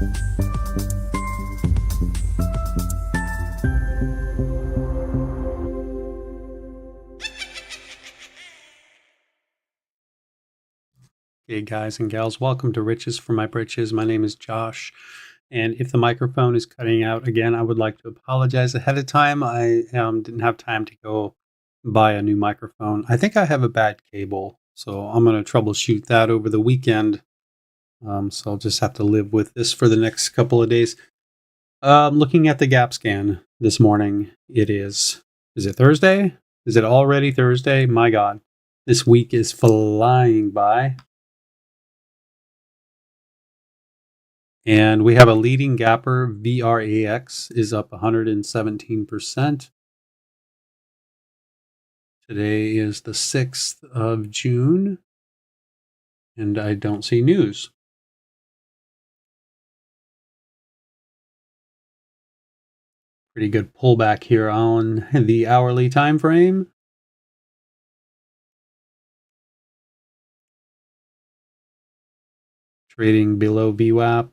Hey guys and gals, welcome to Riches for My Britches. My name is Josh, and if the microphone is cutting out again, I would like to apologize ahead of time. I didn't have time to go buy a new microphone. I think I have a bad cable, so I'm going to troubleshoot that over the weekend. So I'll just have to live with this for the next couple of days. Looking at the gap scan this morning, is it Thursday? Is it already Thursday? My God, this week is flying by. And we have a leading gapper, VRAX, is up 117%. Today is the 6th of June, and I don't see news. Pretty good pullback here on the hourly time frame. Trading below VWAP.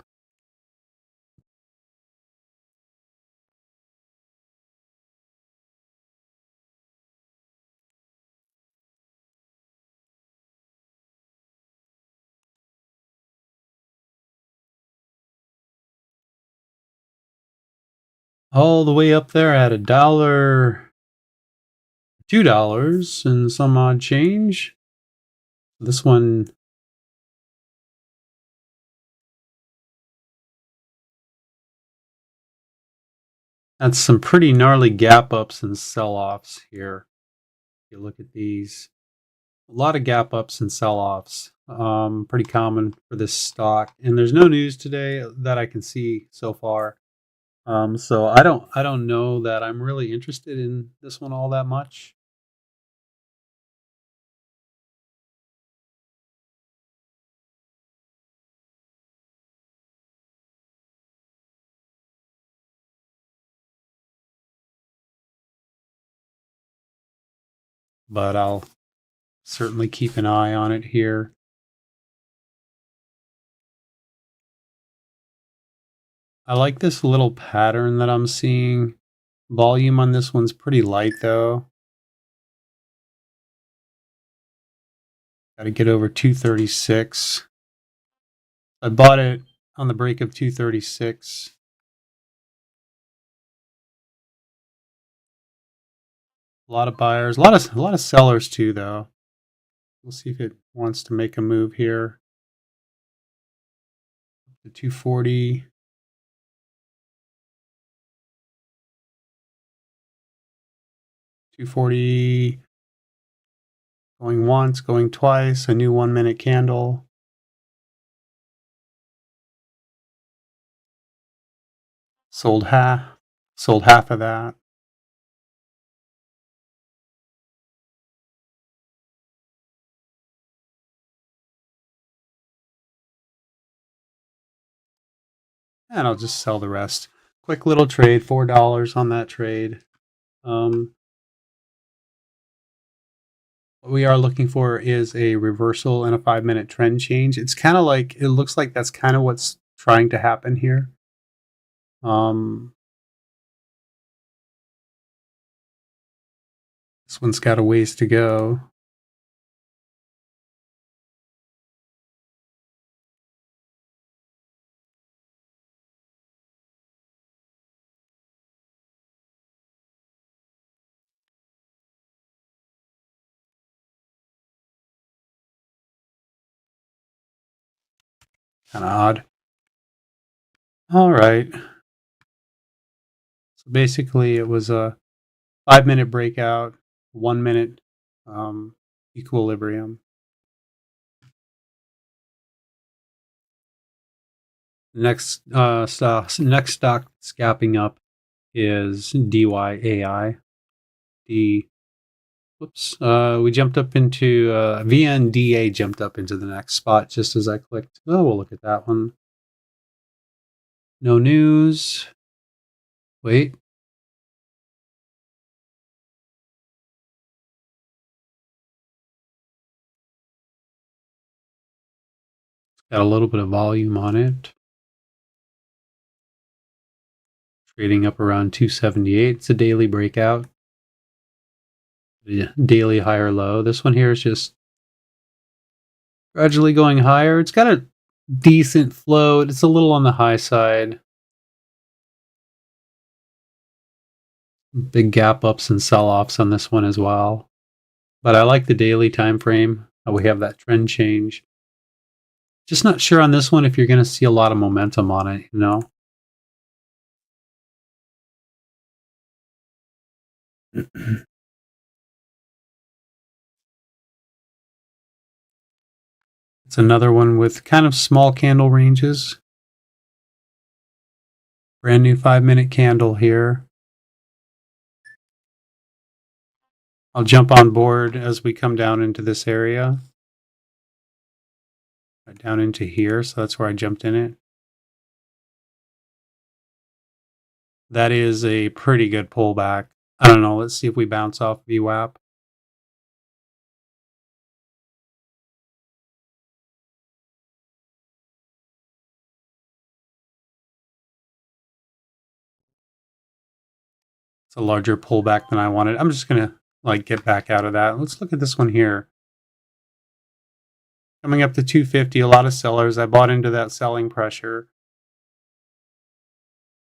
All the way up there at $1, $2 and some odd change. This one, that's some pretty gnarly gap ups and sell-offs here. If you look at these, a lot of gap ups and sell-offs. Pretty common for this stock, and there's no news today that I can see so far. So I don't know that I'm really interested in this one all that much. But I'll certainly keep an eye on it here. I like this little pattern that I'm seeing. Volume on this one's pretty light though. Got to get over 236. I bought it on the break of 236. A lot of buyers, a lot of sellers too though. We'll see if it wants to make a move here. The 240. 240. Going once, going twice. A new 1 minute candle. Sold half of that. And I'll just sell the rest. Quick little trade, $4 on that trade. What we are looking for is a reversal and a 5-minute trend change. It's kind of like, it looks like that's kind of what's trying to happen here. This one's got a ways to go. Kind of odd. All right. So basically, it was a 5-minute breakout, 1 minute equilibrium. Next stock scapping up is DYAI. We jumped up into VNDA jumped up into the next spot just as I clicked. Oh, we'll look at that one. No news. Wait. Got a little bit of volume on it. Trading up around 278. It's a daily breakout. The daily higher low. This one here is just gradually going higher. It's got a decent float. It's a little on the high side. Big gap ups and sell-offs on this one as well. But I like the daily time frame. We have that trend change. Just not sure on this one if you're going to see a lot of momentum on it, you know? It's another one with kind of small candle ranges. Brand new 5-minute candle here. I'll jump on board as we come down into this area. Right down into here, so that's where I jumped in it. That is a pretty good pullback. I don't know, let's see if we bounce off VWAP. It's a larger pullback than I wanted. I'm just gonna get back out of that. Let's look at this one here. Coming up to 250, a lot of sellers. I bought into that selling pressure.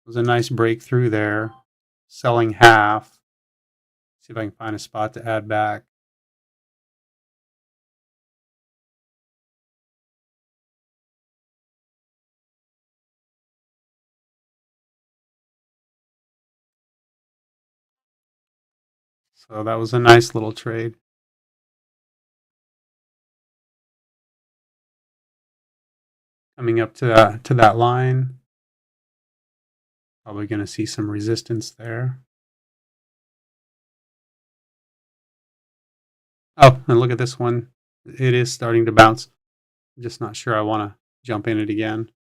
It was a nice breakthrough there. Selling half. See if I can find a spot to add back. So that was a nice little trade. Coming up to that line. Probably going to see some resistance there. Oh, and look at this one. It is starting to bounce. I'm just not sure I want to jump in it again.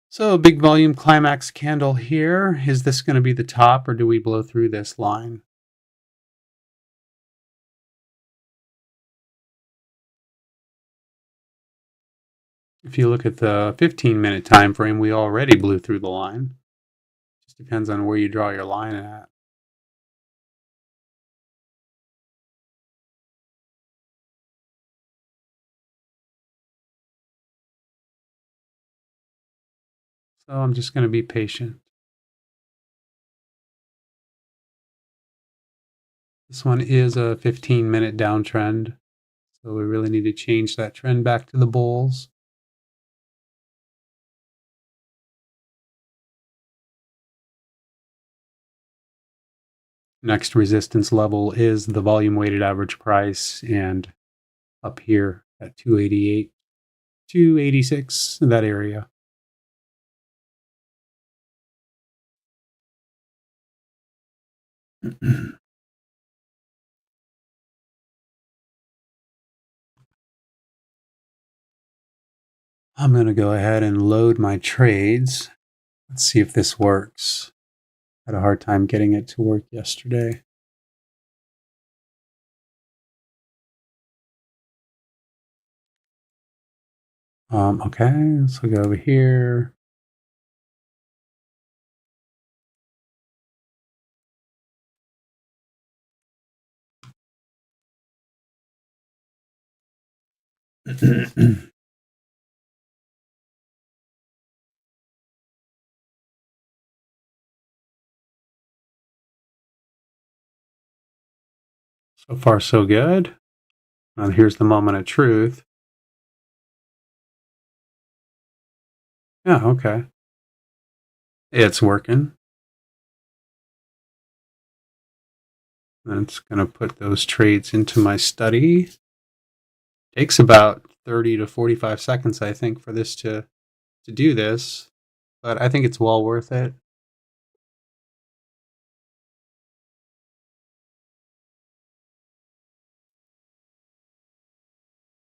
So, big volume climax candle here. Is this going to be the top, or do we blow through this line? If you look at the 15-minute time frame, we already blew through the line. Just depends on where you draw your line at. So I'm just going to be patient. This one is a 15-minute downtrend. So we really need to change that trend back to the bulls. Next resistance level is the volume weighted average price, and up here at 288, 286, that area. I'm going to go ahead and load my trades. Let's see if this works. Had a hard time getting it to work yesterday. Okay, so go over here. So far, so good. Now here's the moment of truth. Yeah, okay. It's working. That's going to put those trades into my study. Takes about 30 to 45 seconds, I think, for this to do this, but I think it's well worth it.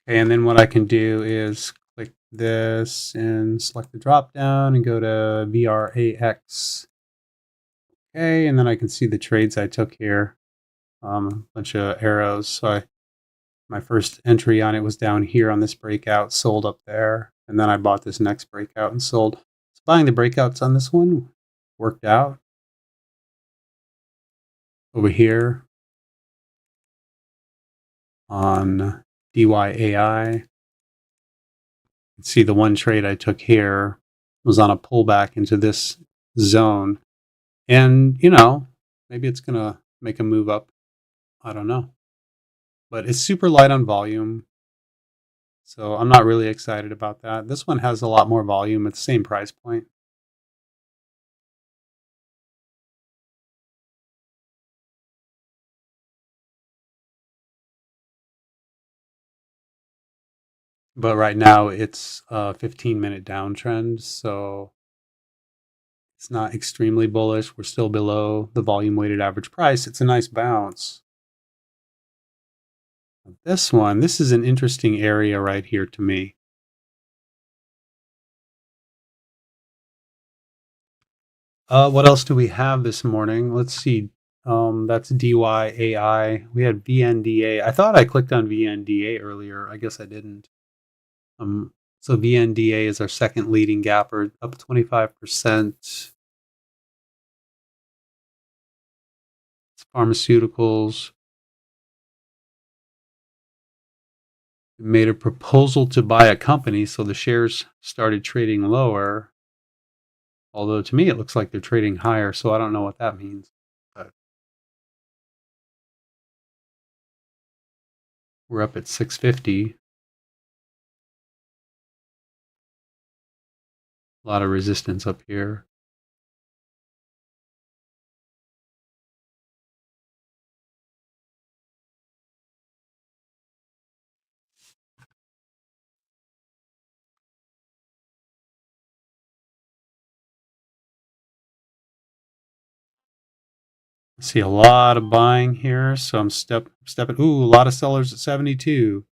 Okay, and then what I can do is click this and select the drop down and go to VRAX. Okay, and then I can see the trades I took here. A bunch of arrows. So my first entry on it was down here on this breakout, sold up there, and then I bought this next breakout and sold. Buying the breakouts on this one worked out. Over here on DYAI, see the one trade I took here was on a pullback into this zone. And, maybe it's going to make a move up. I don't know. But it's super light on volume. So I'm not really excited about that. This one has a lot more volume at the same price point. But right now it's a 15-minute downtrend. So it's not extremely bullish. We're still below the volume weighted average price. It's a nice bounce. This is an interesting area right here to me. What else do we have this morning? Let's see. That's DYAI. We had VNDA. I thought I clicked on VNDA earlier. I guess I didn't. So VNDA is our second leading gapper, up 25%. It's pharmaceuticals. We made a proposal to buy a company, so the shares started trading lower. Although to me it looks like they're trading higher, so I don't know what that means. But we're up at 650. A lot of resistance up here. I see a lot of buying here, so I'm stepping. Ooh, a lot of sellers at 72.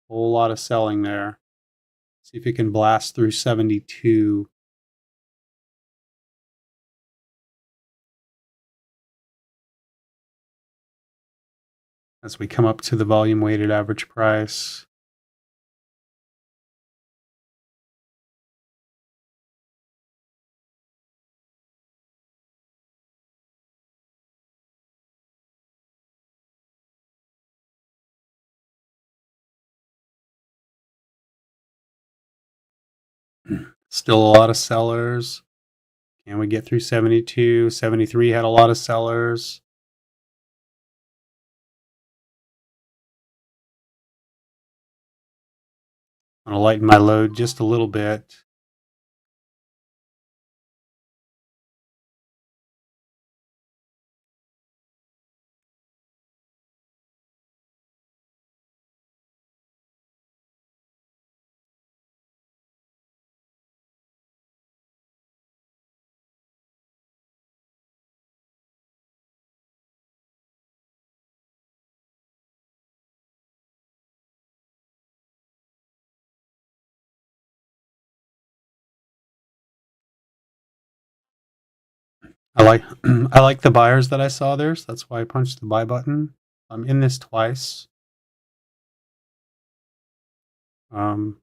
Whole lot of selling there. See if it can blast through 72. As we come up to the volume weighted average price. Still a lot of sellers. Can we get through 72? 73 had a lot of sellers. I'm going to lighten my load just a little bit. I like I like the buyers that I saw there, so that's why I punched the buy button. I'm in this twice. Um,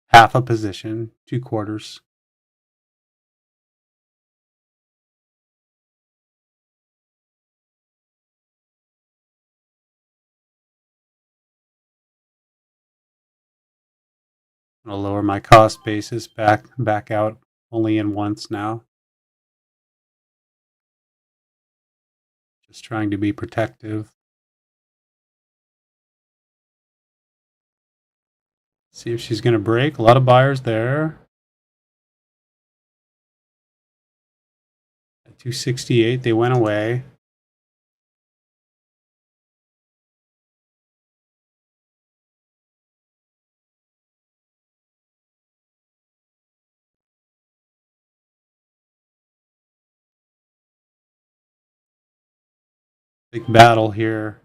half a position, 2/4. I'll lower my cost basis back out only in once now. Just trying to be protective. See if she's going to break. A lot of buyers there. At 268, they went away. Big battle here.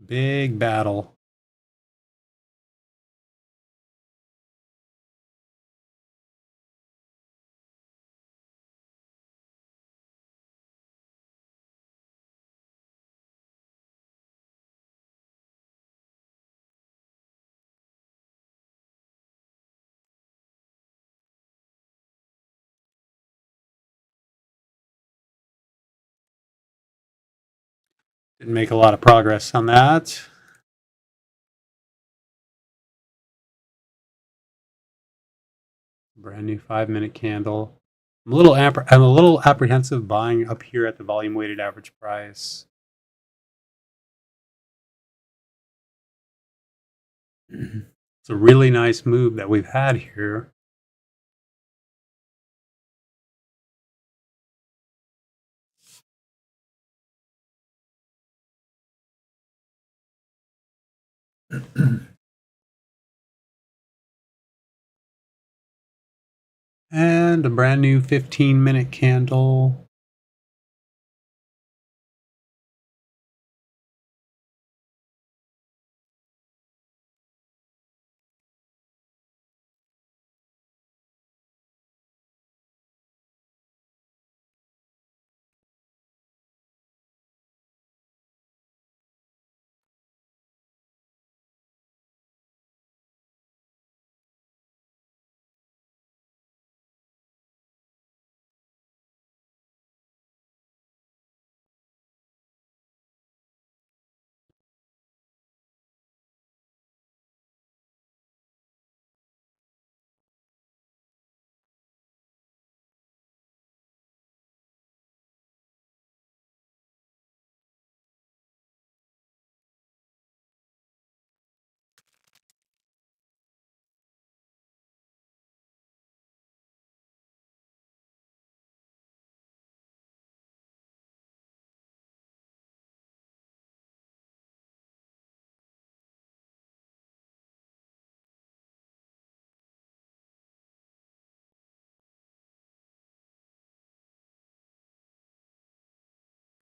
Big battle. Didn't make a lot of progress on that. Brand new 5-minute candle. I'm a little apprehensive buying up here at the volume weighted average price. It's a really nice move that we've had here. And a brand new 15-minute candle.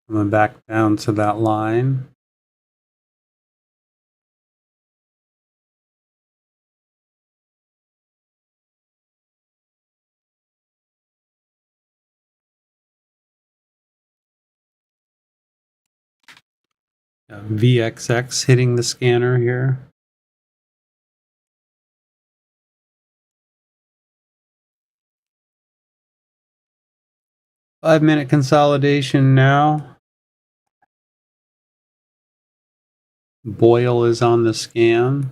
Coming back down to that line. VXX hitting the scanner here. Five-minute consolidation now. Boyle is on the scan.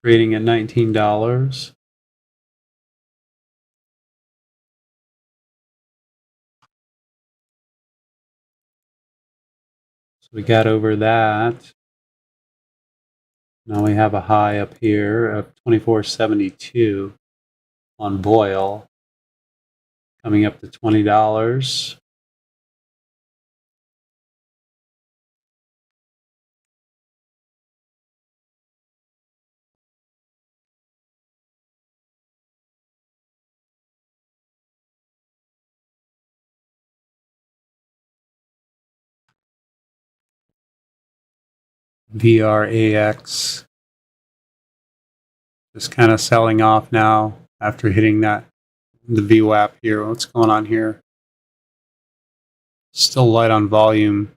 Trading at $19. So we got over that. Now we have a high up here of 24.72 on Boyle, coming up to $20. VRAX just kind of selling off now after hitting the VWAP here. What's going on here? Still light on volume.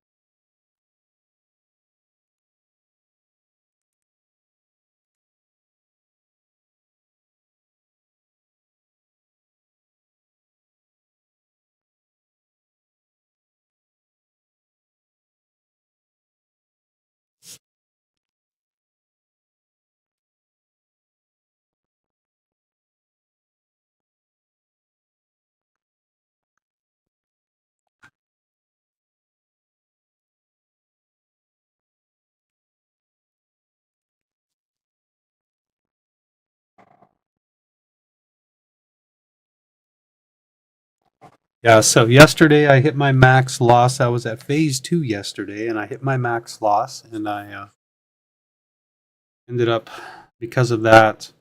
Yeah, so yesterday I hit my max loss. I was at phase 2 yesterday, and I hit my max loss, and I ended up, because of that,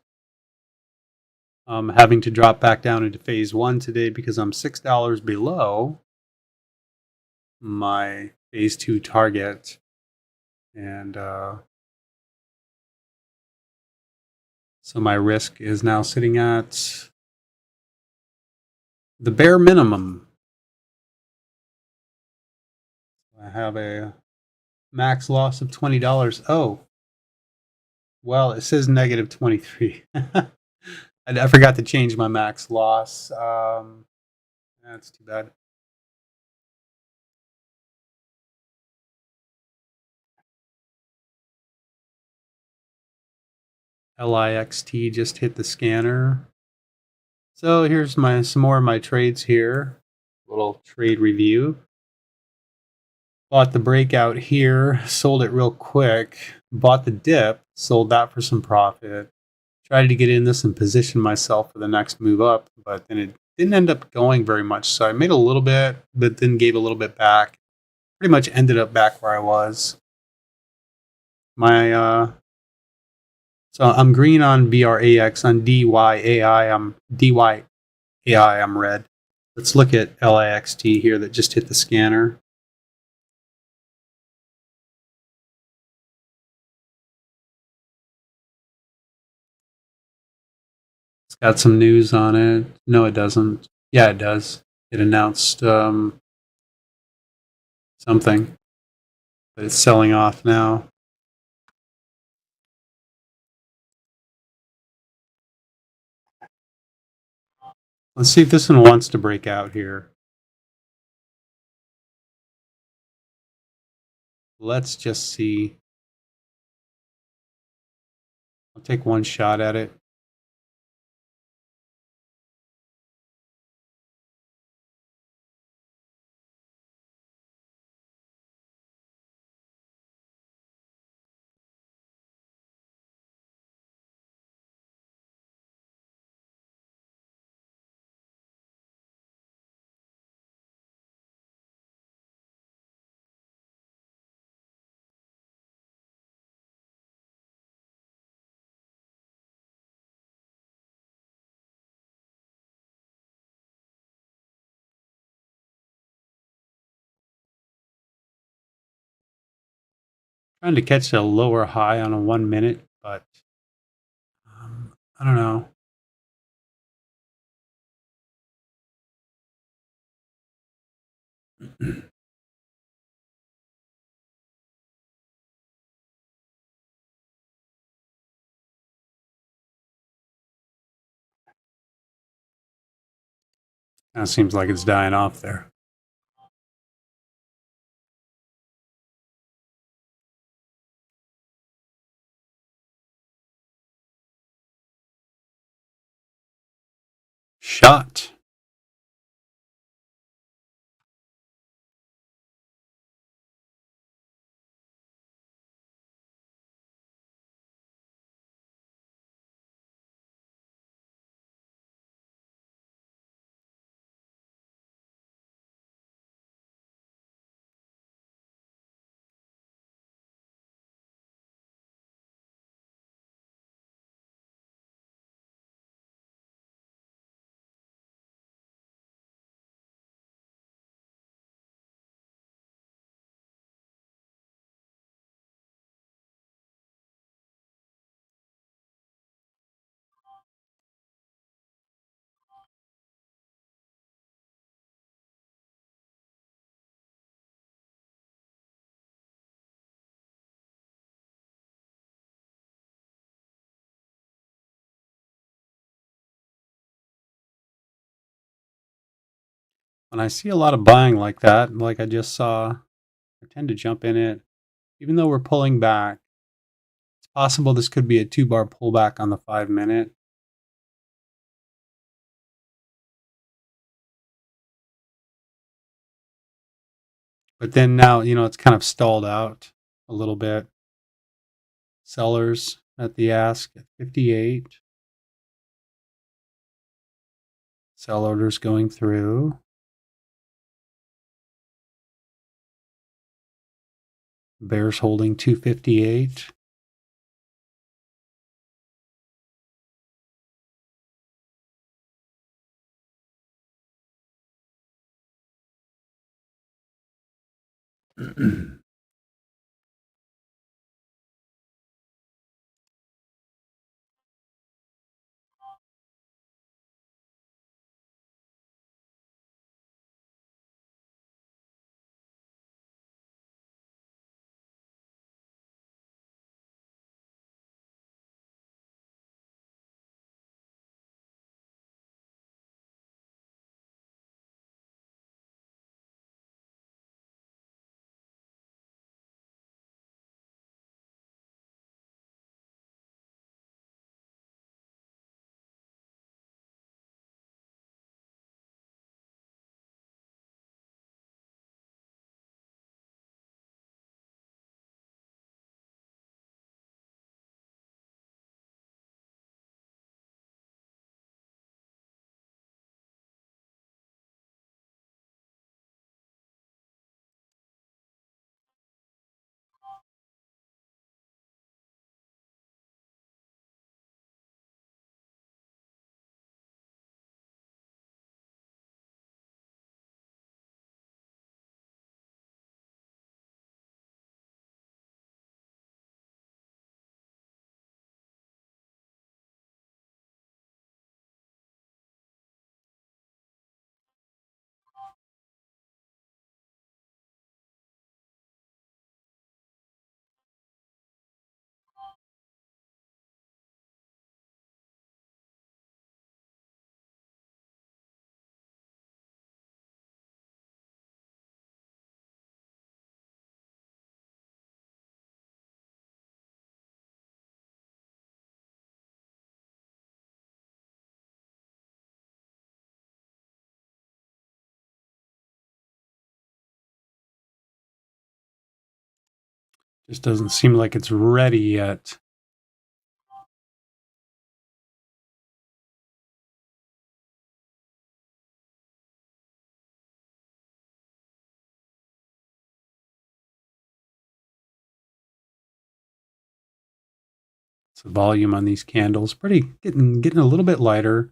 having to drop back down into phase 1 today because I'm $6 below my phase 2 target. And so my risk is now sitting at the bare minimum. I have a max loss of $20. Oh, well, it says negative 23. I forgot to change my max loss. That's too bad. LIXT just hit the scanner. So here's some more of my trades here. Little trade review. Bought the breakout here, sold it real quick. Bought the dip, sold that for some profit. Tried to get in this and position myself for the next move up, but then it didn't end up going very much. So I made a little bit, but then gave a little bit back. Pretty much ended up back where I was. So I'm green on VRAX. On DYAI I'm red. Let's look at LIXT here that just hit the scanner. It's got some news on it. No, it doesn't. Yeah, it does. It announced something, but it's selling off now. Let's see if this one wants to break out here. Let's just see. I'll take one shot at it. Trying to catch a lower high on a 1 minute, but I don't know. Now it seems like it's dying off there. Shot. When I see a lot of buying like that, like I just saw, I tend to jump in it. Even though we're pulling back, it's possible this could be a 2-bar pullback on the 5 minute. But then now, it's kind of stalled out a little bit. Sellers at the ask at 58. Sell orders going through. Bears holding 258. Just doesn't seem like it's ready yet. So the volume on these candles getting a little bit lighter.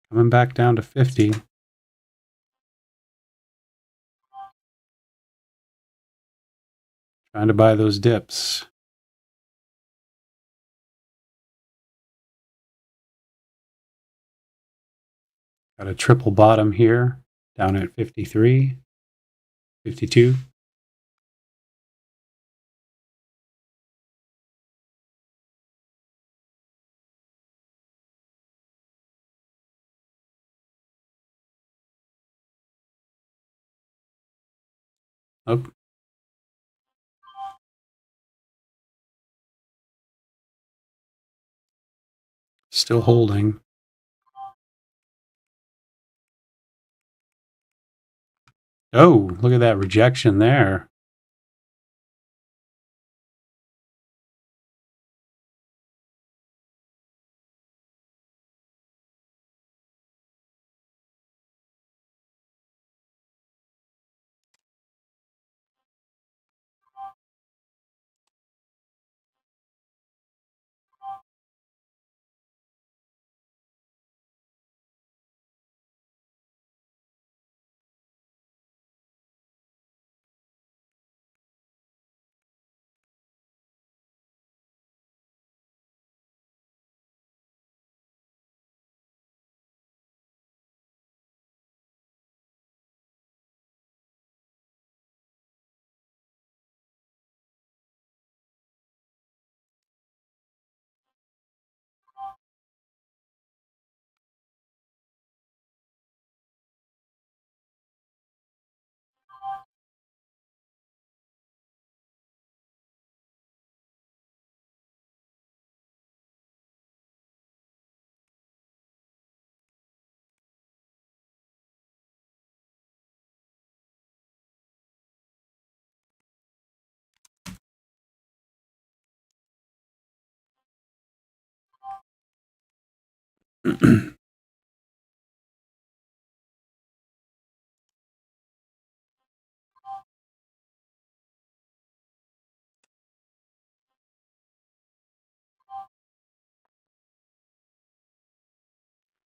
Coming back down to 50. Trying to buy those dips. Got a triple bottom here, down at 53, 52. Oh, still holding. Oh, look at that rejection there.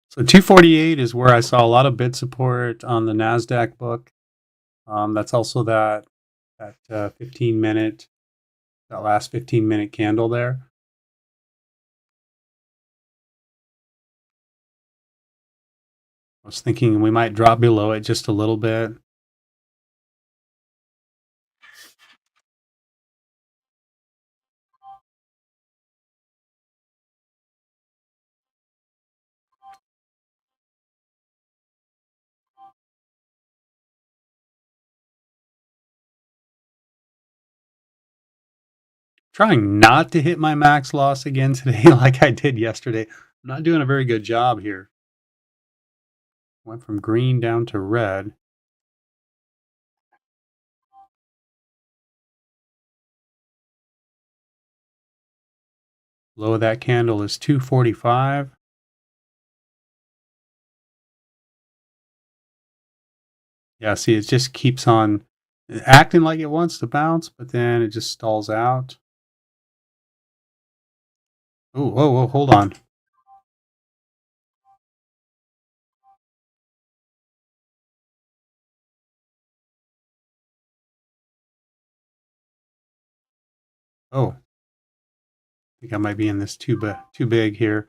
So 248 is where I saw a lot of bid support on the NASDAQ book. That's also that 15-minute, that last 15-minute candle there. I was thinking we might drop below it just a little bit. Trying not to hit my max loss again today like I did yesterday. I'm not doing a very good job here. Went from green down to red. Low of that candle is 245. Yeah, see, it just keeps on acting like it wants to bounce, but then it just stalls out. Oh, whoa, whoa, hold on. Oh, I think I might be in this too big here.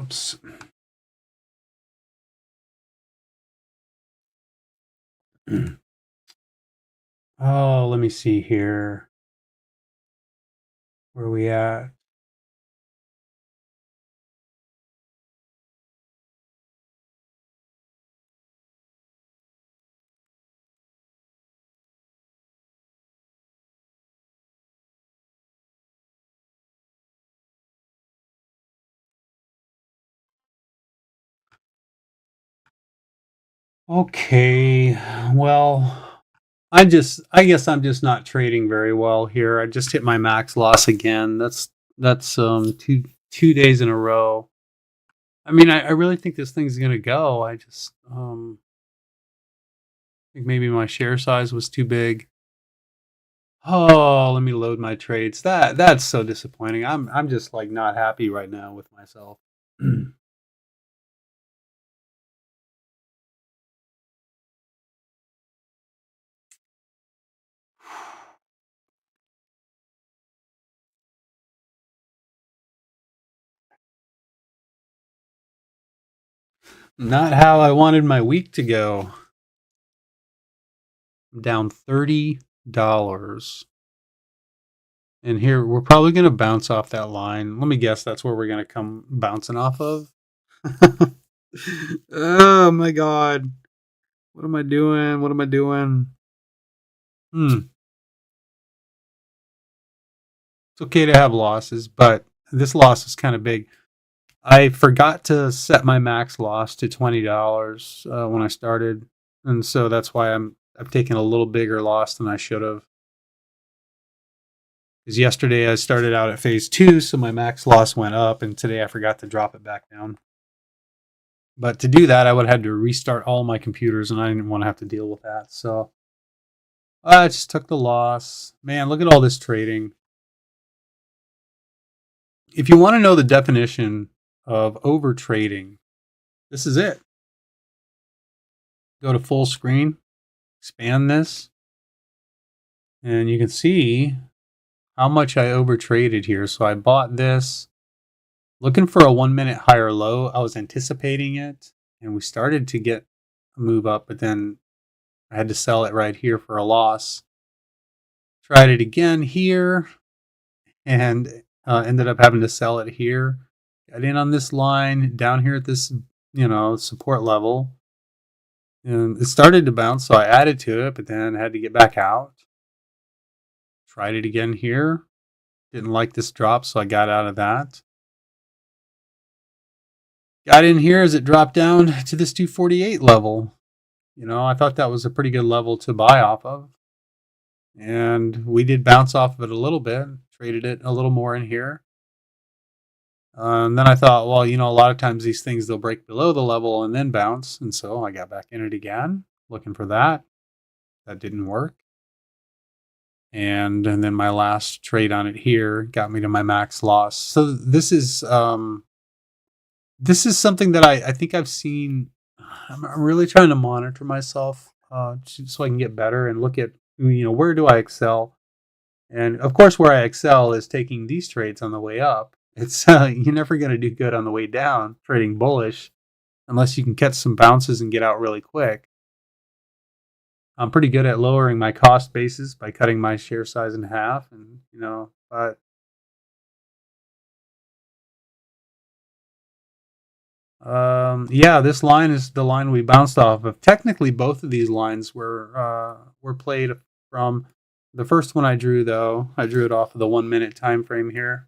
Oops. Oh, let me see here. Where are we at? Okay. Well, I guess I'm just not trading very well here. I just hit my max loss again. That's two days in a row. I mean, I really think this thing's gonna go. I just think maybe my share size was too big. Oh, let me load my trades. That's so disappointing. I'm just like not happy right now with myself. Not how I wanted my week to go. I'm down $30. And here we're probably gonna bounce off that line. Let me guess that's where we're gonna come bouncing off of. Oh my god. What am I doing? What am I doing? Hmm. It's okay to have losses, but this loss is kind of big. I forgot to set my max loss to $20 when I started, and so that's why I've taken a little bigger loss than I should have. Because yesterday I started out at phase two, so my max loss went up, and today I forgot to drop it back down. But to do that, I would have had to restart all my computers, and I didn't want to have to deal with that. So I just took the loss. Man, look at all this trading. If you want to know the definition of over trading, this is it. Go to full screen, expand this, and you can see how much I over traded here. So I bought this looking for a 1 minute higher low. I was anticipating it, and we started to get a move up, but then I had to sell it right here for a loss. Tried it again here, and ended up having to sell it here. Got in on this line down here at this, support level, and it started to bounce, so I added to it, but then had to get back out. Tried it again here. Didn't like this drop, so I got out of that. Got in here as it dropped down to this 248 level. I thought that was a pretty good level to buy off of. And we did bounce off of it a little bit, traded it a little more in here. And then I thought, well, a lot of times these things, they'll break below the level and then bounce. And so I got back in it again, looking for that. That didn't work. And then my last trade on it here got me to my max loss. So this is something that I think I've seen. I'm really trying to monitor myself so I can get better and look at, where do I excel? And of course, where I excel is taking these trades on the way up. It's you're never going to do good on the way down trading bullish unless you can catch some bounces and get out really quick. I'm pretty good at lowering my cost basis by cutting my share size in half, and but yeah, this line is the line we bounced off of. Technically, both of these lines were played from the first one I drew. Though I drew it off of the 1 minute time frame here.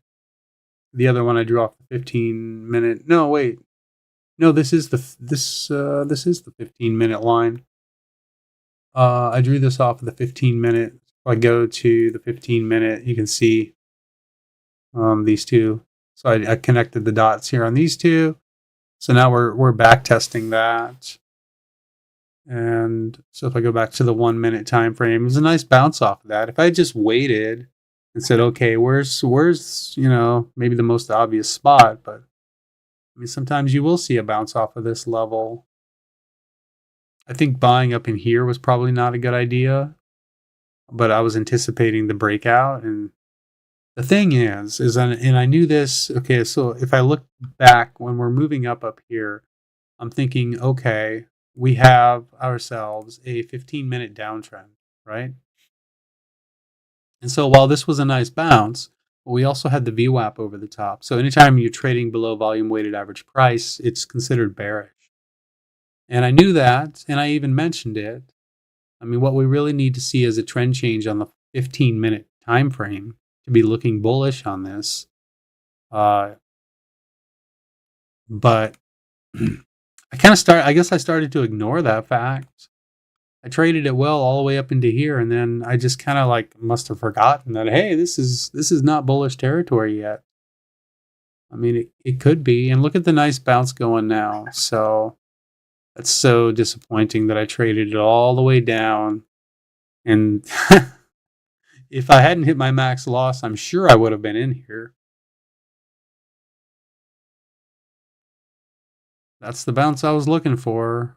The other one I drew off the 15-minute. No, wait, no, this is this is the 15-minute line. I drew this off of the 15-minute. If I go to the 15-minute, you can see these two. So I connected the dots here on these two. So now we're back testing that. And so if I go back to the 1 minute time frame, it was a nice bounce off of that. If I just waited and said, okay, where's maybe the most obvious spot, but I mean sometimes you will see a bounce off of this level. I think buying up in here was probably not a good idea, but I was anticipating the breakout. And the thing is and I knew this. Okay, so if I look back when we're moving up here, I'm thinking, okay, we have ourselves a 15-minute downtrend, right? And so while this was a nice bounce, we also had the VWAP over the top. So anytime you're trading below volume weighted average price, it's considered bearish. And I knew that, and I even mentioned it. I mean, what we really need to see is a trend change on the 15-minute time frame to be looking bullish on this. But I guess I started to ignore that fact. I traded it well all the way up into here, and then I just kind of like must have forgotten that, hey, this is not bullish territory yet. I mean, it could be, and look at the nice bounce going now. So that's so disappointing that I traded it all the way down. And if I hadn't hit my max loss, I'm sure I would have been in here. That's the bounce I was looking for.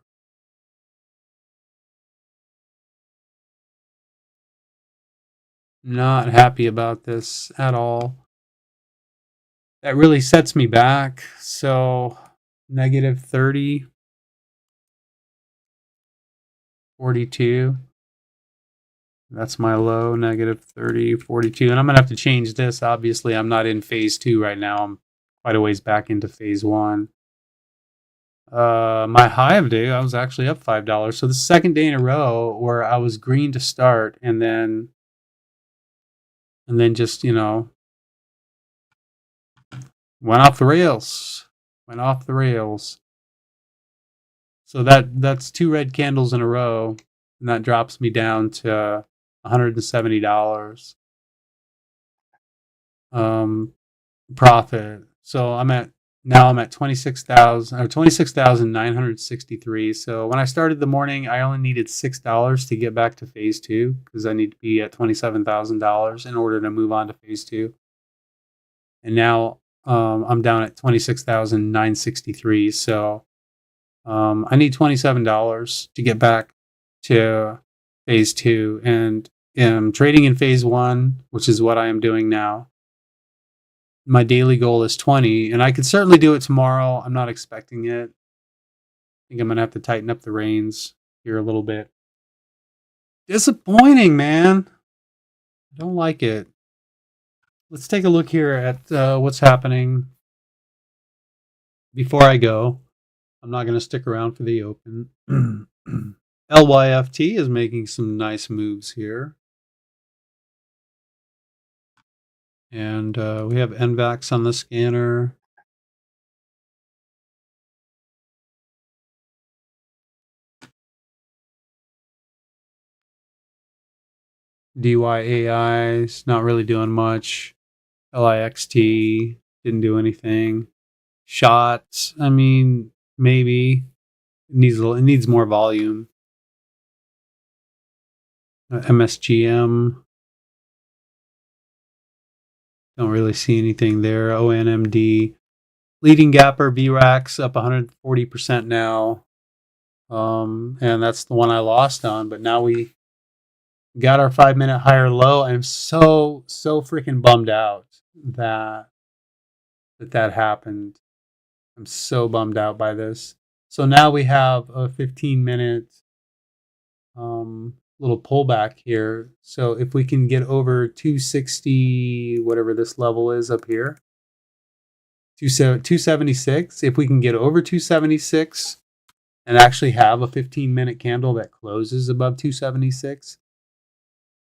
Not happy about this at all. That really sets me back. So negative 30, 42. That's my low, negative 30, 42. And I'm going to have to change this. Obviously, I'm not in phase 2 right now. I'm quite a ways back into phase 1. My high of the day, I was actually up $5. So the second day in a row where I was green to start and then just, went off the rails. So that's 2 red candles in a row, and that drops me down to $170 profit. So I'm at 26,963. So when I started the morning, I only needed $6 to get back to phase 2 because I need to be at $27,000 in order to move on to phase 2. And now I'm down at 26,963. So I need $27 to get back to phase 2, and am trading in phase 1, which is what I am doing now. My daily goal is 20, and I could certainly do it tomorrow. I'm not expecting it. I think I'm going to have to tighten up the reins here a little bit. Disappointing, man. I don't like it. Let's take a look here at what's happening. Before I go, I'm not going to stick around for the open. LYFT is making some nice moves here. And we have NVAX on the scanner. DYAI is not really doing much. LIXT didn't do anything. Shots, I mean, maybe. It needs more volume. MSGM. Don't really see anything there. ONMD. Leading gapper VRAX up 140% now. And that's the one I lost on. But now we got our 5-minute higher low. I'm so freaking bummed out that happened. I'm so bummed out by this. So now we have a 15-minute little pullback here. So if we can get over 260, whatever this level is up here, 276, if we can get over 276 and actually have a 15-minute candle that closes above 276,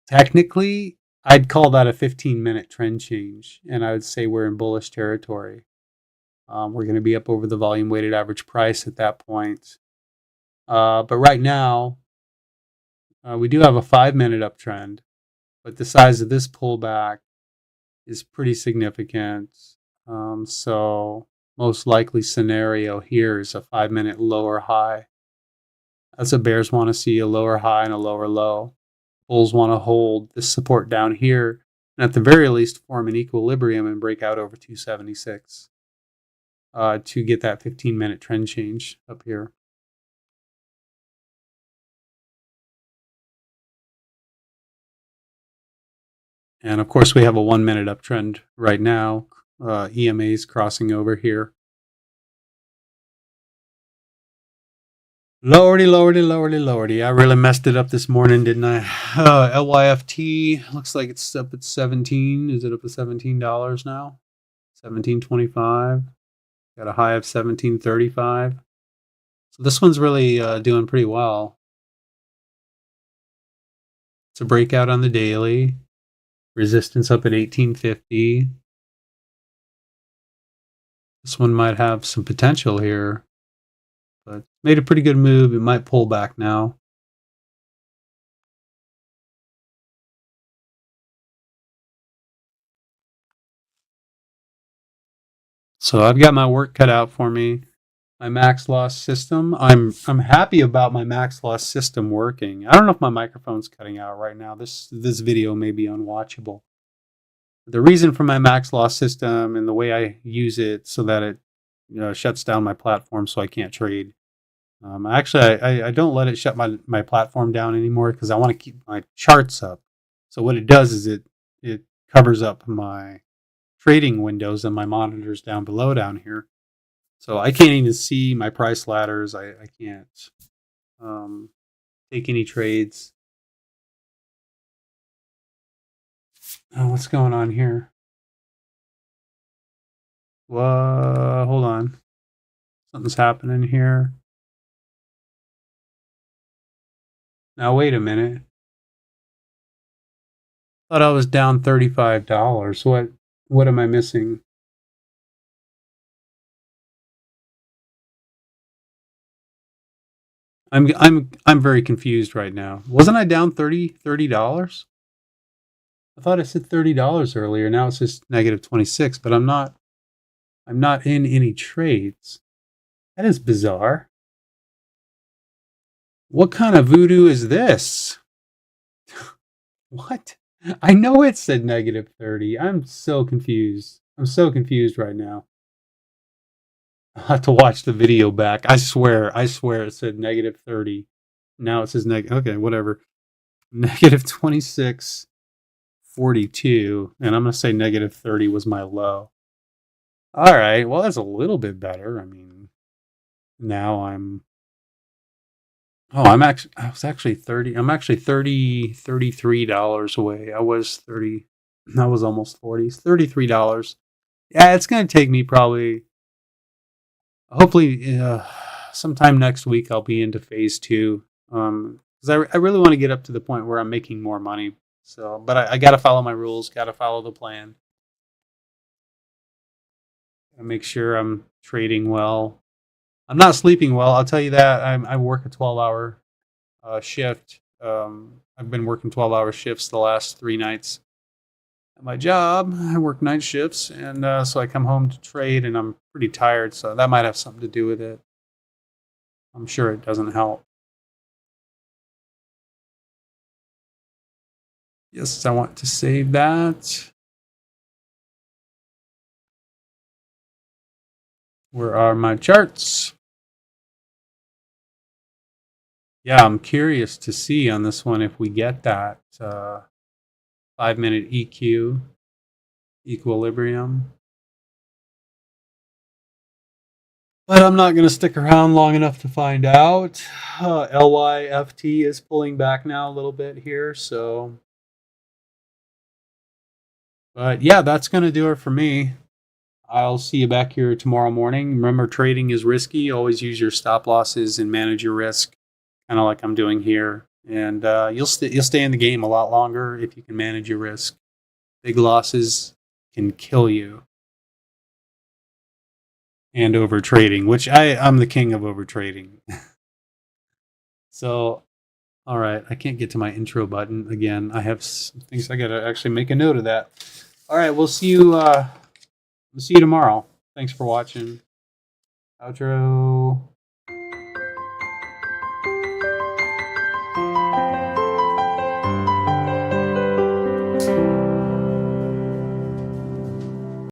technically, I'd call that a 15-minute trend change, and I would say we're in bullish territory. We're going to be up over the volume weighted average price at that point. But right now, we do have a 5-minute uptrend, but the size of this pullback is pretty significant. So most likely scenario here is a 5-minute lower high. That's what bears want to see, a lower high and a lower low. Bulls want to hold this support down here, and at the very least form an equilibrium and break out over 276 to get that 15-minute trend change up here. And of course, we have a 1-minute uptrend right now. EMA's crossing over here. Lordy, lordy, lordy, lordy. I really messed it up this morning, didn't I? LYFT looks like it's up at 17. Is it up at $17 now? 17.25. Got a high of 17.35. So this one's really doing pretty well. It's a breakout on the daily. Resistance up at 18.50. This one might have some potential here, but made a pretty good move. It might pull back now. So I've got my work cut out for me. My max loss system. I'm happy about my max loss system working. I don't know if my microphone's cutting out right now. This video may be unwatchable. The reason for my max loss system and the way I use it so that it shuts down my platform so I can't trade. Actually, I don't let it shut my platform down anymore because I want to keep my charts up. So what it does is it covers up my trading windows and my monitors down below down here. So I can't even see my price ladders. I can't take any trades. Oh, what's going on here? Hold on. Something's happening here. Now, wait a minute. Thought I was down $35. What am I missing? I'm very confused right now. Wasn't I down $30? I thought I said $30 earlier. Now it's just negative 26, but I'm not in any trades. That is bizarre. What kind of voodoo is this? What? I know it said negative 30. I'm so confused. I'm so confused right now. I'll have to watch the video back. I swear it said negative 30. Now it says okay, whatever. Negative 26.42. And I'm going to say negative 30 was my low. All right. Well, that's a little bit better. I mean, now I was actually 30. I'm actually $33 away. I was almost 40. It's $33. Yeah, it's going to take me hopefully, sometime next week I'll be into phase 2. Because I really want to get up to the point where I'm making more money. So, but I got to follow my rules, got to follow the plan. I make sure I'm trading well. I'm not sleeping well. I'll tell you that. I work a 12-hour shift. I've been working 12-hour shifts the last 3 nights at my job. I work night shifts, and so I come home to trade, and I'm pretty tired. So that might have something to do with it. I'm sure it doesn't help. Yes, I want to save that. Where are my charts? Yeah, I'm curious to see on this one if we get that 5-minute EQ equilibrium. But I'm not going to stick around long enough to find out. LYFT is pulling back now a little bit here, so. But yeah, that's going to do it for me. I'll see you back here tomorrow morning. Remember, trading is risky. Always use your stop losses and manage your risk, kind of like I'm doing here. And you'll stay in the game a lot longer if you can manage your risk. Big losses can kill you. And over trading, which I'm the king of over trading. So, all right, I can't get to my intro button again. I have things I got to actually make a note of that. All right, we'll see you. We'll see you tomorrow. Thanks for watching. Outro.